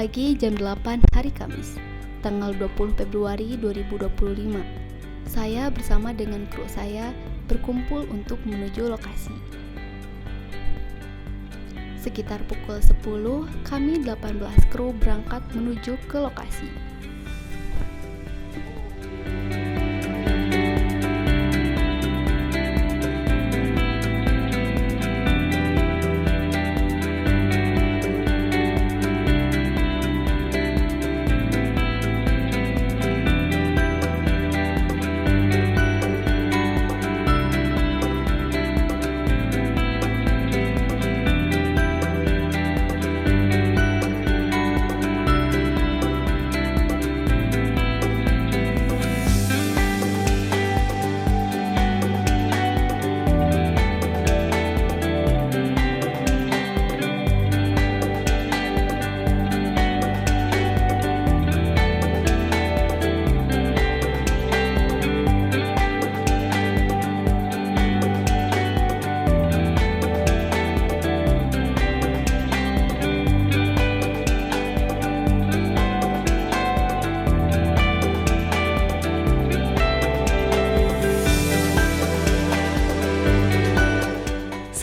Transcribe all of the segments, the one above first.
pagi jam 8 hari Kamis, tanggal 20 Februari 2025. Saya bersama dengan kru saya berkumpul untuk menuju lokasi. Sekitar pukul 10, kami 18 kru berangkat menuju ke lokasi.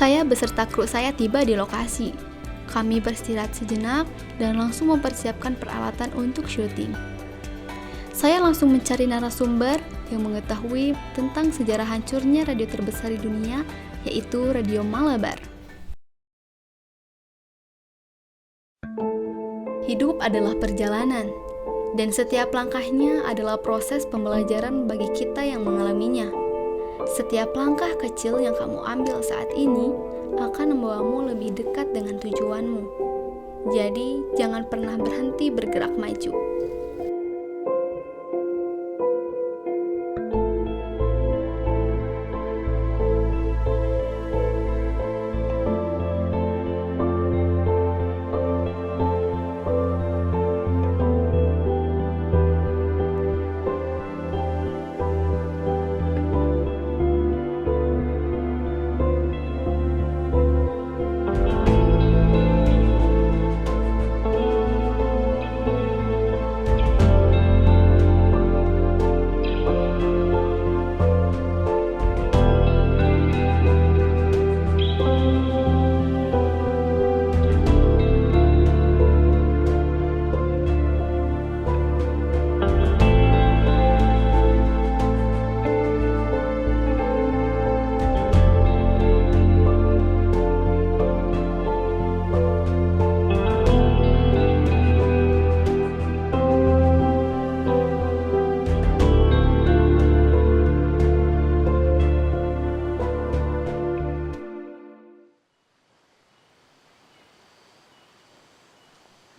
Saya beserta kru saya tiba di lokasi. Kami beristirahat sejenak dan langsung mempersiapkan peralatan untuk syuting. Saya langsung mencari narasumber yang mengetahui tentang sejarah hancurnya radio terbesar di dunia, yaitu Radio Malabar. Hidup adalah perjalanan, dan setiap langkahnya adalah proses pembelajaran bagi kita yang mengalaminya. Setiap langkah kecil yang kamu ambil saat ini akan membawamu lebih dekat dengan tujuanmu. Jadi, jangan pernah berhenti bergerak maju.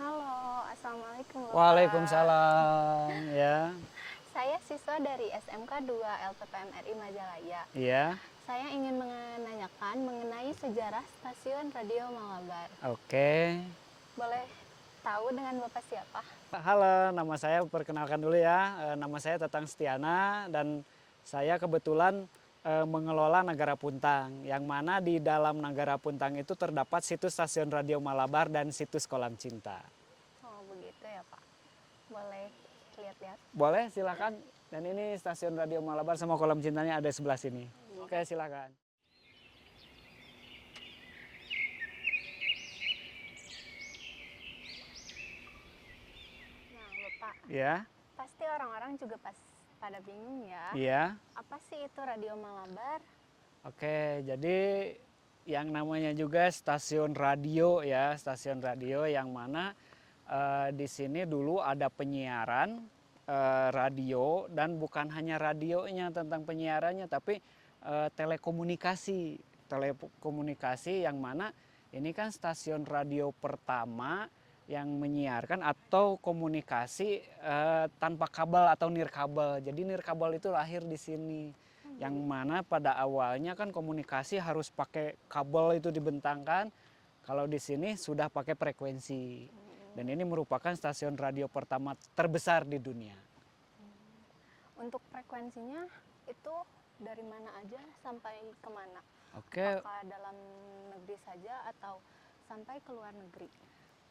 Halo, Assalamualaikum Bapak. Waalaikumsalam, ya. Saya siswa dari SMK 2 LPPM RI Majalaya. Iya. Saya ingin menanyakan mengenai sejarah stasiun Radio Malabar. Oke. Boleh tahu dengan Bapak siapa? Halo, nama saya perkenalkan dulu ya. Nama saya Tatang Setiana dan saya kebetulan mengelola Nagara Puntang, yang mana di dalam Nagara Puntang itu terdapat situs stasiun Radio Malabar dan situs Kolam Cinta. Oh, begitu ya, Pak. Boleh lihat-lihat? Boleh, silakan. Dan ini stasiun Radio Malabar sama Kolam Cintanya ada sebelah sini. Oke, silakan. Nah, Bapak, Ya. pasti orang-orang juga pada bingung ya. Iya. Apa sih itu Radio Malabar? Oke, jadi yang namanya juga stasiun radio ya, stasiun radio yang mana di sini dulu ada penyiaran radio, dan bukan hanya radionya tentang penyiarannya, tapi telekomunikasi. Telekomunikasi yang mana ini kan stasiun radio pertama yang menyiarkan atau komunikasi tanpa kabel atau nirkabel. Jadi nirkabel itu lahir di sini. Yang mana pada awalnya kan komunikasi harus pakai kabel itu dibentangkan. Kalau di sini sudah pakai frekuensi. Dan ini merupakan stasiun radio pertama terbesar di dunia. Untuk frekuensinya itu dari mana aja sampai kemana? Oke. Apakah dalam negeri saja atau sampai ke luar negeri?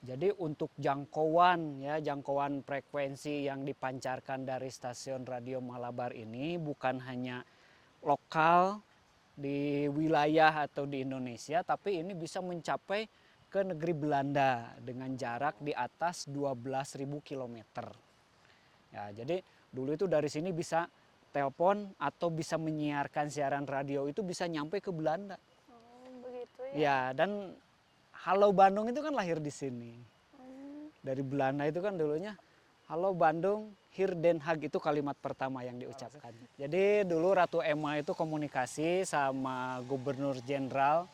Jadi untuk jangkauan ya, jangkauan frekuensi yang dipancarkan dari stasiun Radio Malabar ini bukan hanya lokal di wilayah atau di Indonesia, tapi ini bisa mencapai ke negeri Belanda dengan jarak di atas 12.000 kilometer. Ya, jadi dulu itu dari sini bisa telepon atau bisa menyiarkan siaran radio itu bisa nyampe ke Belanda. Oh, begitu ya. Ya, dan Halo Bandung itu kan lahir di sini. Dari Belanda itu kan dulunya Halo Bandung, Hier Den Haag itu kalimat pertama yang diucapkan. Jadi dulu Ratu Emma itu komunikasi sama Gubernur Jenderal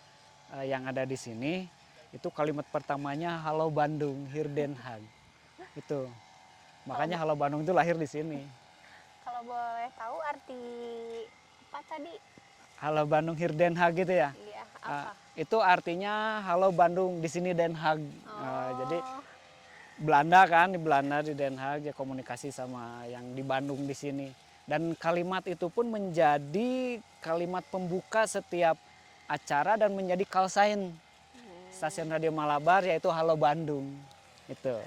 yang ada di sini. Itu kalimat pertamanya Halo Bandung, Hier Den Haag. Itu. Makanya Halo Bandung itu lahir di sini. Kalau boleh tahu arti apa tadi? Halo Bandung, Hier Den Haag gitu ya. Iya, apa? Itu artinya Halo Bandung, di sini Den Haag. Jadi Oh, Belanda kan, di Belanda di Den Haag ya komunikasi sama yang di Bandung di sini. Dan kalimat itu pun menjadi kalimat pembuka setiap acara dan menjadi call sign stasiun Radio Malabar yaitu Halo Bandung. Itu.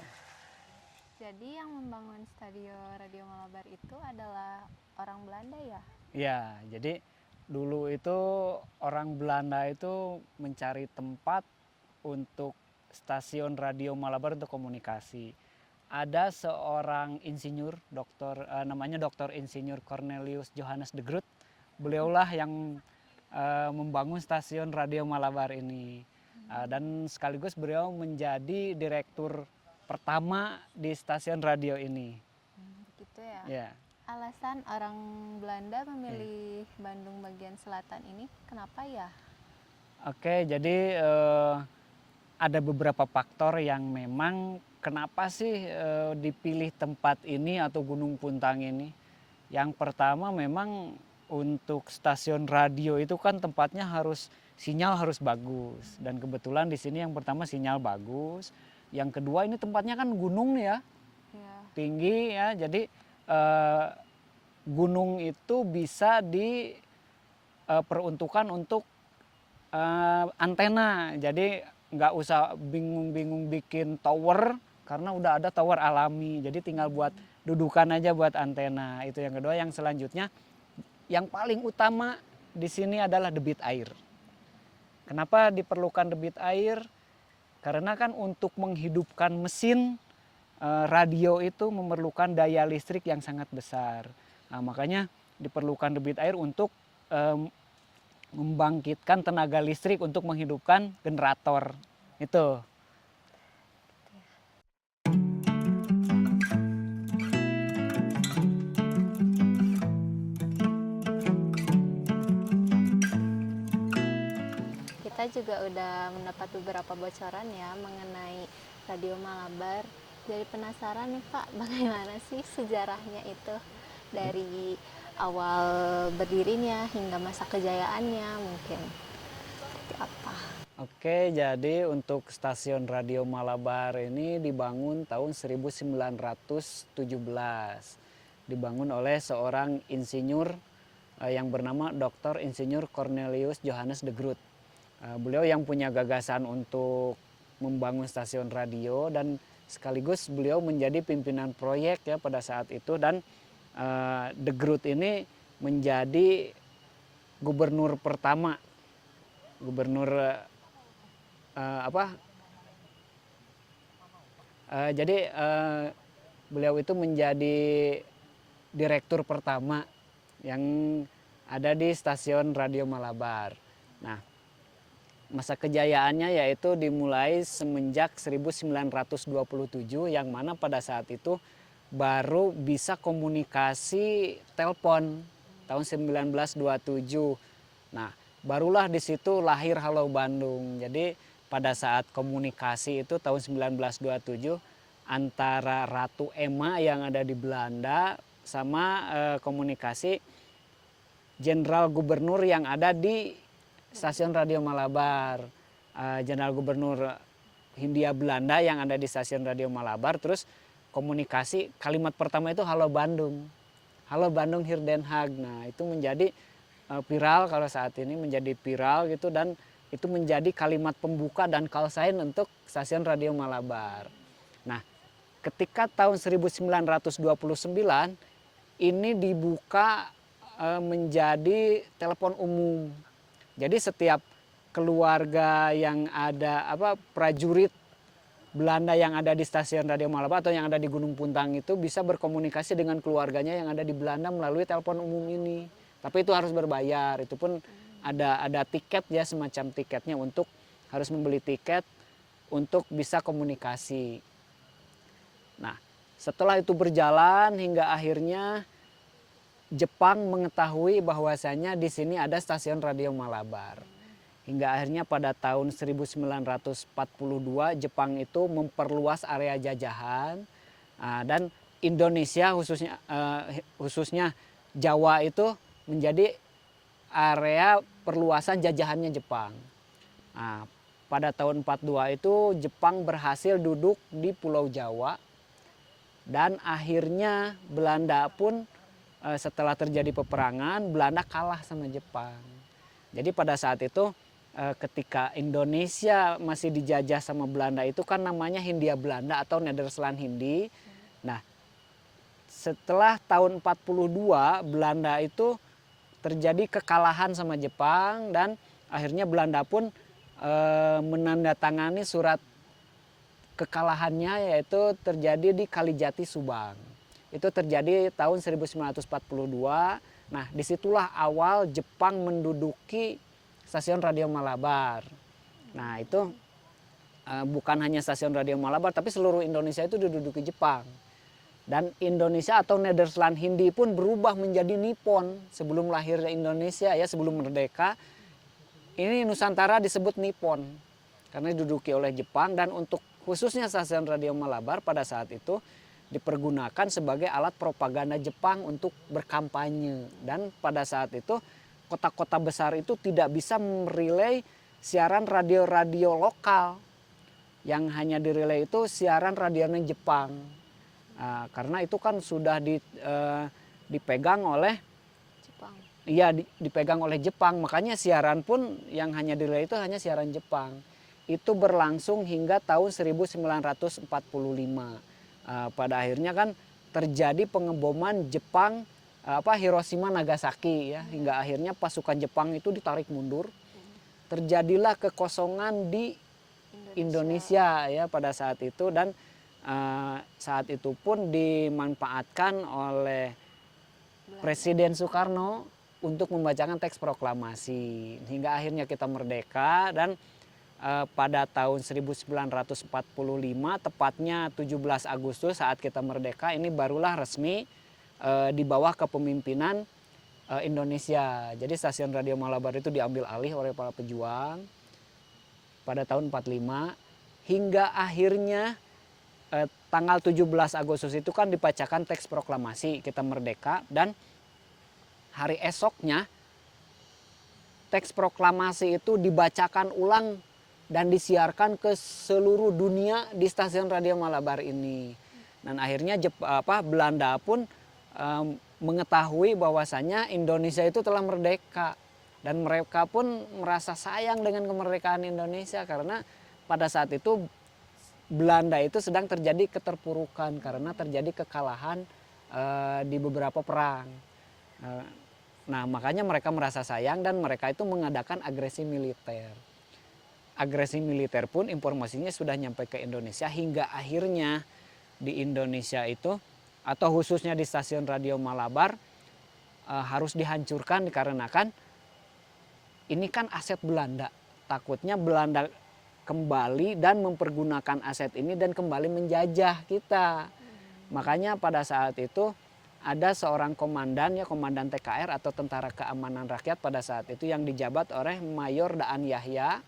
jadi yang membangun stadion Radio Malabar itu adalah orang Belanda ya? Ya, jadi dulu itu orang Belanda itu mencari tempat untuk stasiun Radio Malabar untuk komunikasi. Ada seorang insinyur, namanya Dr. Insinyur Cornelius Johannes de Groot. Beliaulah yang membangun stasiun Radio Malabar ini. Dan sekaligus beliau menjadi direktur pertama di stasiun radio ini. Gitu ya. Ya. Alasan orang Belanda memilih Bandung bagian selatan ini kenapa ya? Oke, jadi ada beberapa faktor yang memang kenapa sih dipilih tempat ini atau Gunung Puntang ini. Yang pertama memang untuk stasiun radio itu kan tempatnya sinyal harus bagus. Dan kebetulan di sini yang pertama sinyal bagus. Yang kedua ini tempatnya kan gunung ya, Ya. tinggi ya. Jadi gunung itu bisa diperuntukkan untuk antena. Jadi nggak usah bingung-bingung bikin tower karena udah ada tower alami. Jadi tinggal buat dudukan aja buat antena. Itu yang kedua. Yang selanjutnya yang paling utama di sini adalah debit air. Kenapa diperlukan debit air? Karena kan untuk menghidupkan mesin radio itu memerlukan daya listrik yang sangat besar. Nah, makanya diperlukan debit air untuk membangkitkan tenaga listrik untuk menghidupkan generator. Itu. Kita juga udah mendapat beberapa bocoran ya mengenai Radio Malabar. Jadi penasaran nih Pak, bagaimana sih sejarahnya itu dari awal berdirinya hingga masa kejayaannya mungkin seperti apa? Oke, jadi untuk stasiun Radio Malabar ini dibangun tahun 1917. Dibangun oleh seorang insinyur yang bernama Dr. Insinyur Cornelius Johannes de Groot. Beliau yang punya gagasan untuk membangun stasiun radio dan sekaligus beliau menjadi pimpinan proyek ya pada saat itu, dan de Groot ini menjadi gubernur pertama, jadi beliau itu menjadi direktur pertama yang ada di stasiun Radio Malabar. Nah, masa kejayaannya yaitu dimulai semenjak 1927 yang mana pada saat itu baru bisa komunikasi telepon tahun 1927. Nah, barulah di situ lahir Halo Bandung. Jadi pada saat komunikasi itu tahun 1927 antara Ratu Emma yang ada di Belanda sama komunikasi Jenderal Gubernur yang ada di stasiun Radio Malabar. Jenderal Gubernur Hindia Belanda yang ada di stasiun Radio Malabar, terus komunikasi kalimat pertama itu Halo Bandung. Halo Bandung, Hier Den Haag. Nah, itu menjadi viral kalau saat ini menjadi viral gitu, dan itu menjadi kalimat pembuka dan call sign untuk stasiun Radio Malabar. Nah, ketika tahun 1929 ini dibuka menjadi telepon umum. Jadi setiap keluarga yang ada prajurit Belanda yang ada di stasiun Radio Malabar atau yang ada di Gunung Puntang itu bisa berkomunikasi dengan keluarganya yang ada di Belanda melalui telepon umum ini. Tapi itu harus berbayar. Itu pun ada tiket ya, semacam tiketnya untuk harus membeli tiket untuk bisa komunikasi. Nah, setelah itu berjalan hingga akhirnya Jepang mengetahui bahwasanya di sini ada stasiun Radio Malabar. Hingga akhirnya pada tahun 1942 Jepang itu memperluas area jajahan dan Indonesia khususnya Jawa itu menjadi area perluasan jajahannya Jepang. Nah, pada tahun 42 itu Jepang berhasil duduk di Pulau Jawa dan akhirnya Belanda pun setelah terjadi peperangan Belanda kalah sama Jepang. Jadi pada saat itu ketika Indonesia masih dijajah sama Belanda itu kan namanya Hindia Belanda atau Nederland Hindi. Nah, setelah tahun 42 Belanda itu terjadi kekalahan sama Jepang dan akhirnya Belanda pun menandatangani surat kekalahannya, yaitu terjadi di Kalijati Subang. Itu terjadi tahun 1942. Nah, disitulah awal Jepang menduduki stasiun Radio Malabar. Nah, itu bukan hanya stasiun Radio Malabar, tapi seluruh Indonesia itu diduduki Jepang. Dan Indonesia atau Nederland Hindi pun berubah menjadi Nippon sebelum lahirnya Indonesia ya, sebelum merdeka. Ini Nusantara disebut Nippon karena diduduki oleh Jepang, dan untuk khususnya stasiun Radio Malabar pada saat itu dipergunakan sebagai alat propaganda Jepang untuk berkampanye. Dan pada saat itu kota-kota besar itu tidak bisa merelay siaran radio-radio lokal. Yang hanya direlay itu siaran radionya Jepang. Karena itu kan sudah dipegang oleh Jepang. Iya, dipegang oleh Jepang. Makanya siaran pun yang hanya direlay itu hanya siaran Jepang. Itu berlangsung hingga tahun 1945. Pada akhirnya kan terjadi pengeboman Jepang Hiroshima Nagasaki ya, hingga akhirnya pasukan Jepang itu ditarik mundur. Terjadilah kekosongan di Indonesia ya pada saat itu, dan saat itu pun dimanfaatkan oleh Presiden Soekarno untuk membacakan teks proklamasi hingga akhirnya kita merdeka. Dan pada tahun 1945 tepatnya 17 Agustus saat kita merdeka ini barulah resmi di bawah kepemimpinan Indonesia. Jadi stasiun Radio Malabar itu diambil alih oleh para pejuang pada tahun 45 hingga akhirnya tanggal 17 Agustus itu kan dibacakan teks proklamasi kita merdeka, dan hari esoknya teks proklamasi itu dibacakan ulang dan disiarkan ke seluruh dunia di stasiun Radio Malabar ini. Dan akhirnya Belanda pun mengetahui bahwasanya Indonesia itu telah merdeka, dan mereka pun merasa sayang dengan kemerdekaan Indonesia karena pada saat itu Belanda itu sedang terjadi keterpurukan karena terjadi kekalahan di beberapa perang. Nah, makanya mereka merasa sayang dan mereka itu mengadakan agresi militer. Agresi militer pun informasinya sudah nyampe ke Indonesia hingga akhirnya di Indonesia itu atau khususnya di stasiun Radio Malabar harus dihancurkan dikarenakan ini kan aset Belanda. Takutnya Belanda kembali dan mempergunakan aset ini dan kembali menjajah kita. Makanya pada saat itu ada seorang komandan ya, komandan TKR atau Tentara Keamanan Rakyat pada saat itu yang dijabat oleh Mayor Daan Yahya,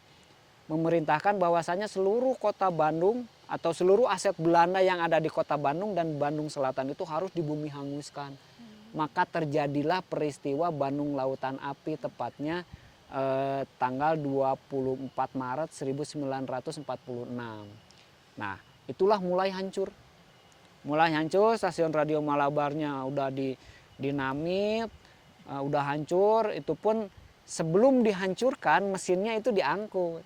memerintahkan bahwasanya seluruh kota Bandung atau seluruh aset Belanda yang ada di kota Bandung dan Bandung Selatan itu harus dibumi hanguskan. Maka terjadilah peristiwa Bandung Lautan Api tepatnya tanggal 24 Maret 1946. Nah, itulah mulai hancur. Mulai hancur, stasiun Radio Malabarnya udah dinamit, udah hancur. Itu pun sebelum dihancurkan mesinnya itu diangkut.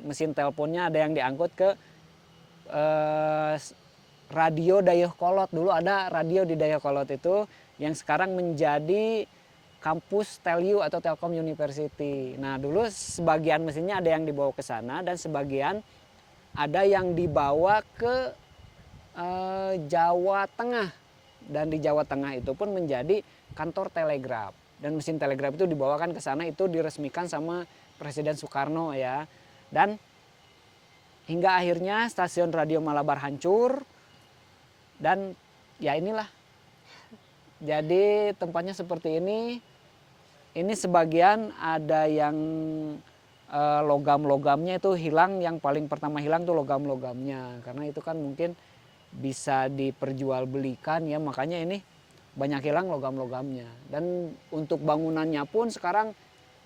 Mesin teleponnya ada yang diangkut ke radio Dayakolot. Dulu ada radio di Dayakolot itu yang sekarang menjadi kampus Telyu atau Telkom University. Nah dulu sebagian mesinnya ada yang dibawa ke sana dan sebagian ada yang dibawa ke Jawa Tengah. Dan di Jawa Tengah itu pun menjadi kantor telegraf. Dan mesin telegraf itu dibawakan ke sana, itu diresmikan sama Presiden Soekarno ya. Dan hingga akhirnya stasiun Radio Malabar hancur. Dan ya inilah. Jadi tempatnya seperti ini. Ini sebagian ada yang logam-logamnya itu hilang, yang paling pertama hilang tuh logam-logamnya. Karena itu kan mungkin bisa diperjualbelikan ya, makanya ini banyak hilang logam-logamnya. Dan untuk bangunannya pun sekarang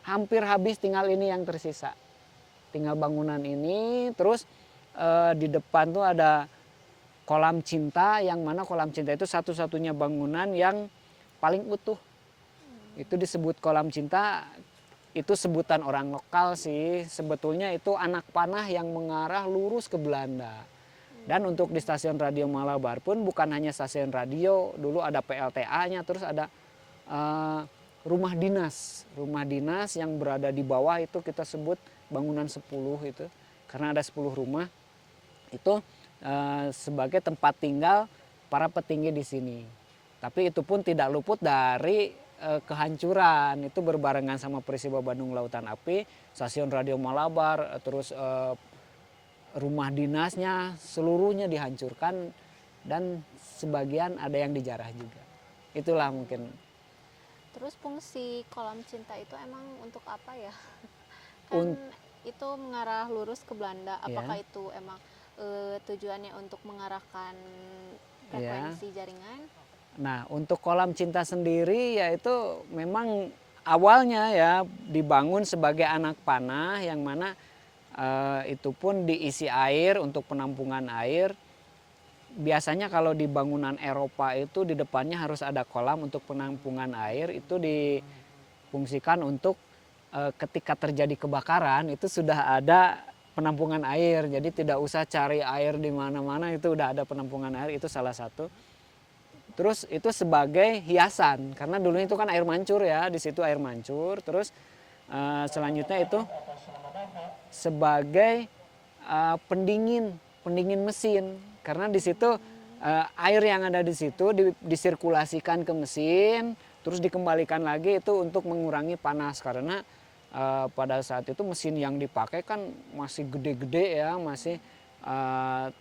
hampir habis, tinggal ini yang tersisa. Tinggal bangunan ini, terus di depan tuh ada kolam cinta, yang mana kolam cinta itu satu-satunya bangunan yang paling utuh. Itu disebut kolam cinta, itu sebutan orang lokal sih. Sebetulnya itu anak panah yang mengarah lurus ke Belanda. Dan untuk di stasiun Radio Malabar pun bukan hanya stasiun radio, dulu ada PLTA-nya, terus ada rumah dinas. Rumah dinas yang berada di bawah itu kita sebut bangunan 10 itu. Karena ada 10 rumah, itu sebagai tempat tinggal para petinggi di sini. Tapi itu pun tidak luput dari kehancuran. Itu berbarengan sama peristiwa Bandung Lautan Api, stasiun Radio Malabar, terus rumah dinasnya seluruhnya dihancurkan dan sebagian ada yang dijarah juga. Itulah mungkin. Terus fungsi kolam cinta itu emang untuk apa ya? Kan itu mengarah lurus ke Belanda. Apakah itu emang tujuannya untuk mengarahkan frekuensi jaringan? Nah, untuk kolam cinta sendiri yaitu memang awalnya ya dibangun sebagai anak panah, yang mana itu pun diisi air untuk penampungan air. Biasanya kalau di bangunan Eropa itu di depannya harus ada kolam untuk penampungan air. Itu difungsikan untuk ketika terjadi kebakaran itu sudah ada penampungan air. Jadi tidak usah cari air di mana-mana, itu udah ada penampungan air, itu salah satu. Terus itu sebagai hiasan, karena dulu itu kan air mancur ya, di situ air mancur. Terus selanjutnya itu sebagai pendingin mesin, karena di situ air yang ada di situ disirkulasikan ke mesin, terus dikembalikan lagi itu untuk mengurangi panas. Karena pada saat itu mesin yang dipakai kan masih gede-gede ya, masih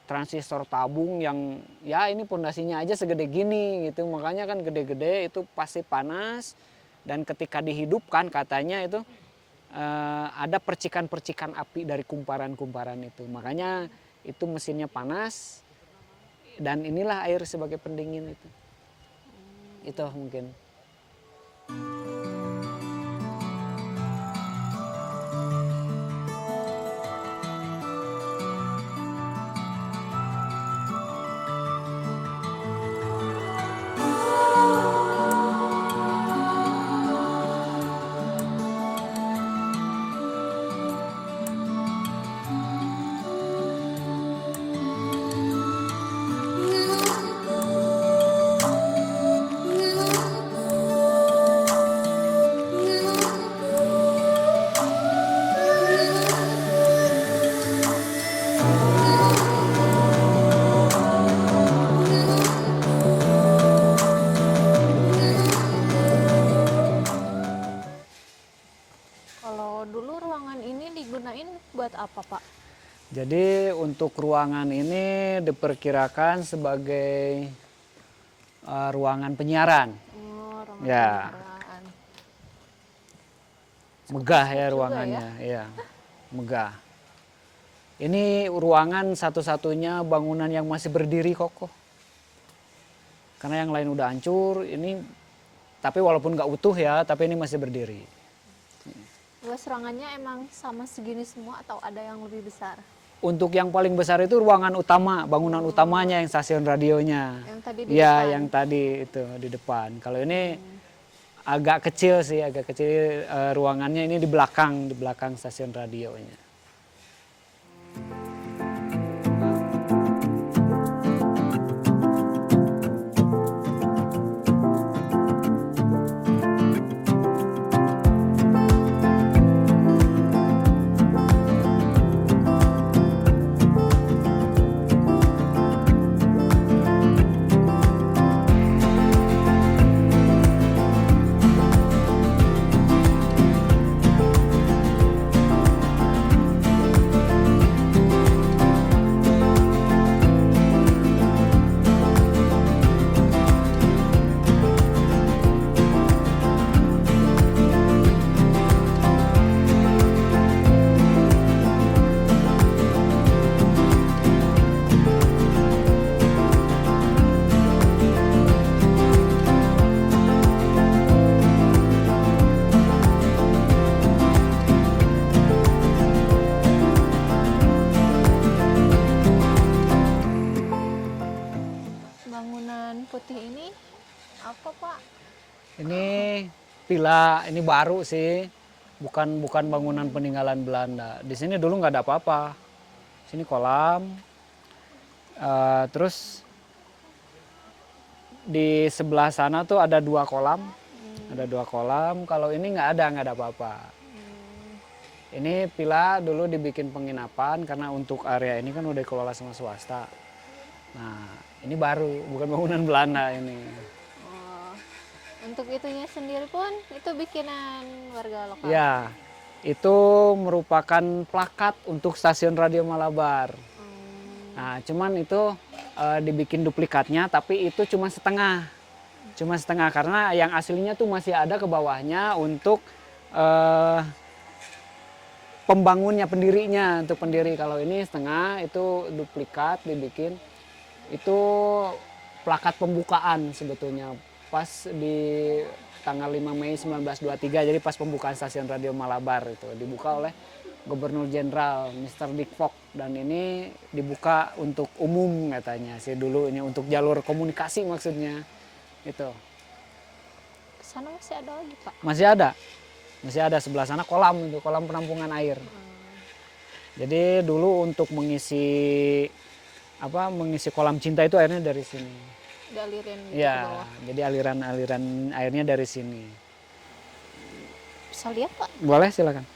transistor tabung yang ya ini pondasinya aja segede gini gitu, makanya kan gede-gede, itu pasti panas. Dan ketika dihidupkan katanya itu ada percikan-percikan api dari kumparan-kumparan itu, makanya itu mesinnya panas. Dan inilah air sebagai pendingin itu mungkin. Apa Pak? Jadi untuk ruangan ini diperkirakan sebagai ruangan penyiaran. Ruangan ya. penyiaran. Megah ya ruangannya, ya. Megah. Ini ruangan satu-satunya bangunan yang masih berdiri kokoh. Karena yang lain udah hancur, ini tapi walaupun nggak utuh ya, tapi ini masih berdiri. Luas ruangannya emang sama segini semua atau ada yang lebih besar? Untuk yang paling besar itu ruangan utama, bangunan utamanya yang stasiun radionya. Yang tadi di ya, depan. yang tadi itu di depan. Kalau ini agak kecil sih, agak kecil ruangannya ini di belakang stasiun radionya. Bangunan putih ini apa Pak? Ini villa, ini baru sih, bukan bangunan peninggalan Belanda. Di sini dulu nggak ada apa-apa. Sini kolam, terus di sebelah sana tuh ada 2 kolam, ada 2 kolam. Kalau ini nggak ada apa-apa. Ini villa dulu dibikin penginapan karena untuk area ini kan udah dikelola sama swasta. Nah, ini baru, bukan bangunan Belanda ini. Oh, untuk itunya sendiri pun itu bikinan warga lokal. Ya, itu merupakan plakat untuk stasiun Radio Malabar. Nah, cuman itu dibikin duplikatnya, tapi itu cuma setengah karena yang aslinya tuh masih ada ke bawahnya untuk pembangunnya, pendirinya, untuk pendiri. Kalau ini setengah, itu duplikat dibikin. Itu plakat pembukaan sebetulnya pas di tanggal 5 Mei 1923, jadi pas pembukaan stasiun Radio Malabar itu dibuka oleh Gubernur Jenderal Mr. Dick Fogg, dan ini dibuka untuk umum katanya sih dulu, ini untuk jalur komunikasi maksudnya itu. Sana masih ada lagi Pak? Masih ada sebelah sana kolam, itu kolam penampungan air. Jadi dulu untuk mengisi kolam cinta itu airnya dari sini. Dialirin gitu ke Ya, bawah. jadi aliran airnya dari sini. Bisa lihat Pak? Boleh, silakan.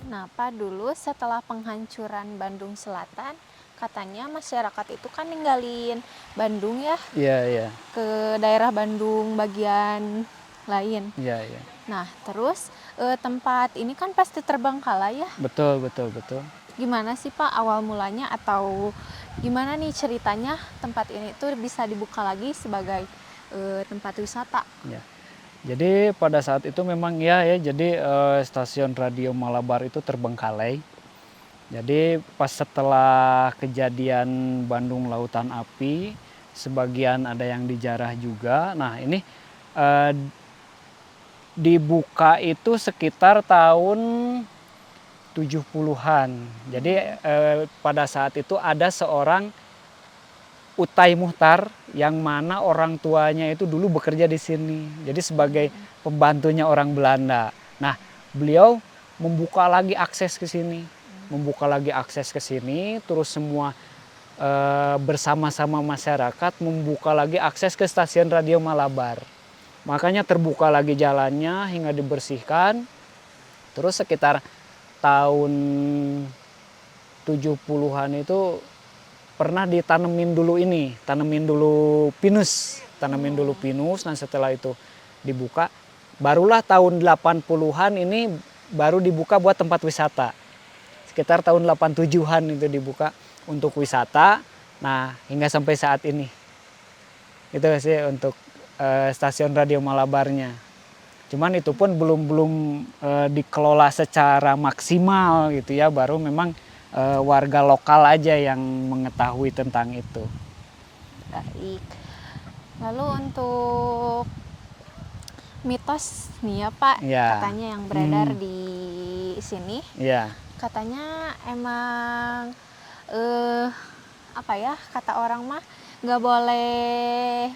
Nah Pak, dulu setelah penghancuran Bandung Selatan, katanya masyarakat itu kan ninggalin Bandung ya Iya. ke daerah Bandung bagian lain. Iya. Nah terus tempat ini kan pasti terbengkalai ya. Betul. Gimana sih Pak awal mulanya, atau gimana nih ceritanya tempat ini tuh bisa dibuka lagi sebagai tempat wisata? Ya. Jadi pada saat itu memang jadi stasiun Radio Malabar itu terbengkalai. Jadi pas setelah kejadian Bandung Lautan Api, sebagian ada yang dijarah juga. Nah ini dibuka itu sekitar tahun 70-an. Jadi pada saat itu ada seorang Utai Muhtar yang mana orang tuanya itu dulu bekerja di sini. Jadi sebagai pembantunya orang Belanda. Nah, beliau membuka lagi akses ke sini. Terus semua bersama-sama masyarakat membuka lagi akses ke stasiun Radio Malabar. Makanya terbuka lagi jalannya hingga dibersihkan. Terus sekitar tahun 70-an itu pernah ditanemin dulu pinus. Nah setelah itu dibuka, barulah tahun 80-an ini baru dibuka buat tempat wisata. Sekitar tahun 87-an itu dibuka untuk wisata. Nah hingga sampai saat ini. Itu sih untuk stasiun Radio Malabarnya. Cuman itu pun belum dikelola secara maksimal gitu ya, baru memang warga lokal aja yang mengetahui tentang itu. Baik. Lalu untuk mitos nih ya Pak, Ya. katanya yang beredar di sini, Ya, katanya emang apa ya, kata orang mah nggak boleh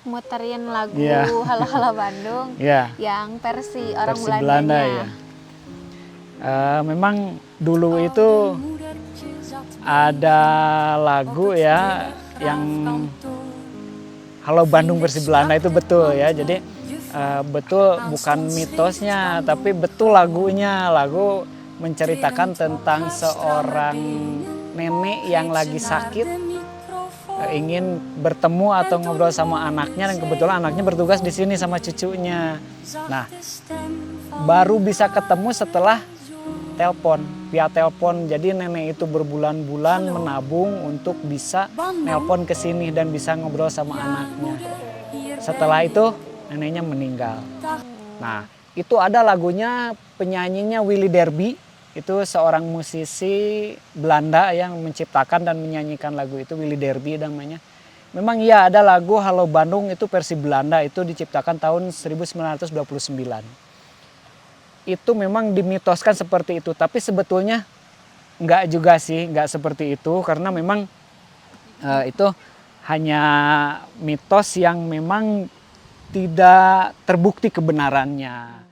muterin lagu Iya. Halo Halo Bandung ya. yang versi orang Versi Belanda Belandanya. ya. Memang dulu itu ada lagu ya yang Halo Bandung versi Belanda itu betul ya. Jadi betul bukan mitosnya tapi betul lagunya. Lagu menceritakan tentang seorang nenek yang lagi sakit ingin bertemu atau ngobrol sama anaknya dan kebetulan anaknya bertugas di sini sama cucunya. Nah, baru bisa ketemu setelah telepon, via telepon. Jadi nenek itu berbulan-bulan menabung untuk bisa nelpon ke sini dan bisa ngobrol sama anaknya. Setelah itu neneknya meninggal. Nah, itu ada lagunya, penyanyinya Willy Derby. Itu seorang musisi Belanda yang menciptakan dan menyanyikan lagu itu, Willy Derby namanya. Memang iya ada lagu Halo Bandung itu versi Belanda, itu diciptakan tahun 1929. Itu memang dimitoskan seperti itu, tapi sebetulnya enggak juga sih, enggak seperti itu karena memang itu hanya mitos yang memang tidak terbukti kebenarannya.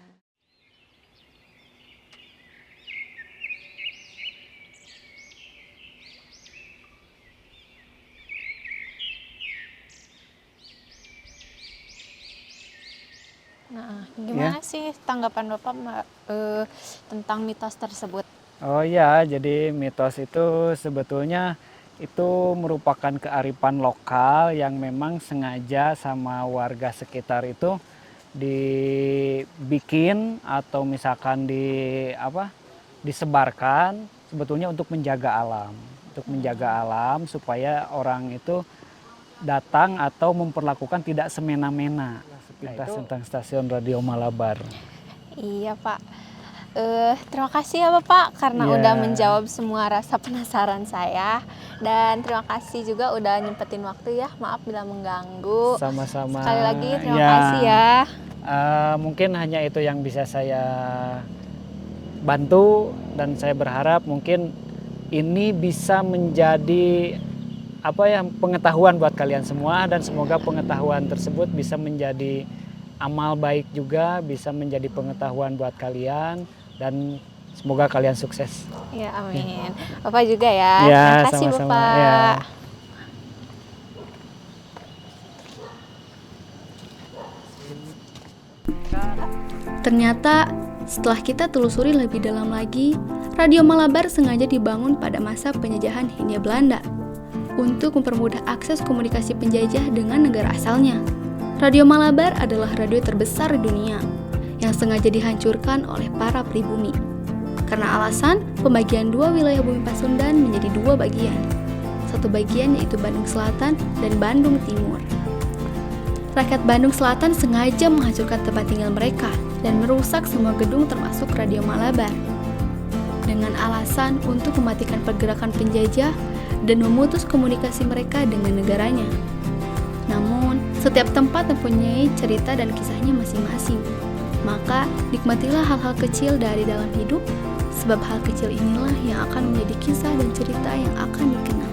Nah, gimana sih tanggapan Bapak tentang mitos tersebut? Oh ya, jadi mitos itu sebetulnya itu merupakan kearifan lokal yang memang sengaja sama warga sekitar itu dibikin atau misalkan disebarkan sebetulnya untuk menjaga alam supaya orang itu datang atau memperlakukan tidak semena-mena. Sepintas tentang stasiun Radio Malabar. Iya Pak, terima kasih ya Bapak karena Iya. udah menjawab semua rasa penasaran saya. Dan terima kasih juga udah nyempetin waktu ya, maaf bila mengganggu. Sama-sama. Sekali lagi terima Ya. kasih ya. Mungkin hanya itu yang bisa saya bantu dan saya berharap mungkin ini bisa menjadi pengetahuan buat kalian semua dan semoga pengetahuan tersebut bisa menjadi amal baik juga, bisa menjadi pengetahuan buat kalian dan semoga kalian sukses. Ya amin. Bapak juga ya. Ya, Terima kasih sama-sama. Bapak. Ya. Ternyata setelah kita telusuri lebih dalam lagi, Radio Malabar sengaja dibangun pada masa penjajahan Hindia Belanda untuk mempermudah akses komunikasi penjajah dengan negara asalnya. Radio Malabar adalah radio terbesar di dunia yang sengaja dihancurkan oleh para pribumi karena alasan pembagian dua wilayah bumi Pasundan menjadi dua bagian. Satu bagian yaitu Bandung Selatan dan Bandung Timur. Rakyat Bandung Selatan sengaja menghancurkan tempat tinggal mereka dan merusak semua gedung termasuk Radio Malabar dengan alasan untuk mematikan pergerakan penjajah dan memutus komunikasi mereka dengan negaranya. Namun, setiap tempat mempunyai cerita dan kisahnya masing-masing. Maka, nikmatilah hal-hal kecil dari dalam hidup, sebab hal kecil inilah yang akan menjadi kisah dan cerita yang akan dikenal.